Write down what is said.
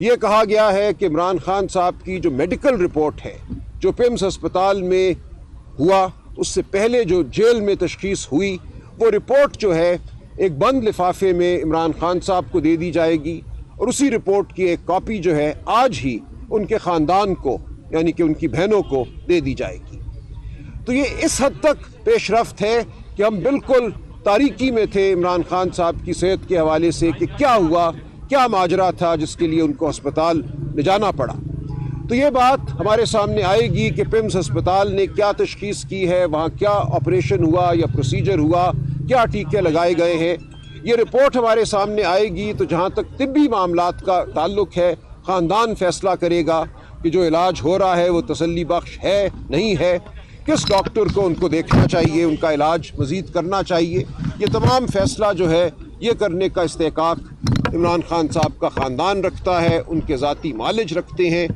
یہ کہا گیا ہے کہ عمران خان صاحب کی جو میڈیکل رپورٹ ہے جو پیمز ہسپتال میں ہوا اس سے پہلے جو جیل میں تشخیص ہوئی وہ رپورٹ جو ہے ایک بند لفافے میں عمران خان صاحب کو دے دی جائے گی اور اسی رپورٹ کی ایک کاپی جو ہے آج ہی ان کے خاندان کو یعنی کہ ان کی بہنوں کو دے دی جائے گی۔ تو یہ اس حد تک پیش رفت ہے کہ ہم بالکل تاریکی میں تھے عمران خان صاحب کی صحت کے حوالے سے کہ کیا ہوا، کیا ماجرا تھا جس کے لیے ان کو ہسپتال لے جانا پڑا۔ تو یہ بات ہمارے سامنے آئے گی کہ پیمز ہسپتال نے کیا تشخیص کی ہے، وہاں کیا آپریشن ہوا یا پروسیجر ہوا، کیا ٹیکے لگائے گئے ہیں، یہ رپورٹ ہمارے سامنے آئے گی۔ تو جہاں تک طبی معاملات کا تعلق ہے خاندان فیصلہ کرے گا کہ جو علاج ہو رہا ہے وہ تسلی بخش ہے نہیں ہے، کس ڈاکٹر کو ان کو دیکھنا چاہیے، ان کا علاج مزید کرنا چاہیے۔ یہ تمام فیصلہ جو ہے یہ کرنے کا استحقاق عمران خان صاحب کا خاندان رکھتا ہے، ان کے ذاتی معالج رکھتے ہیں۔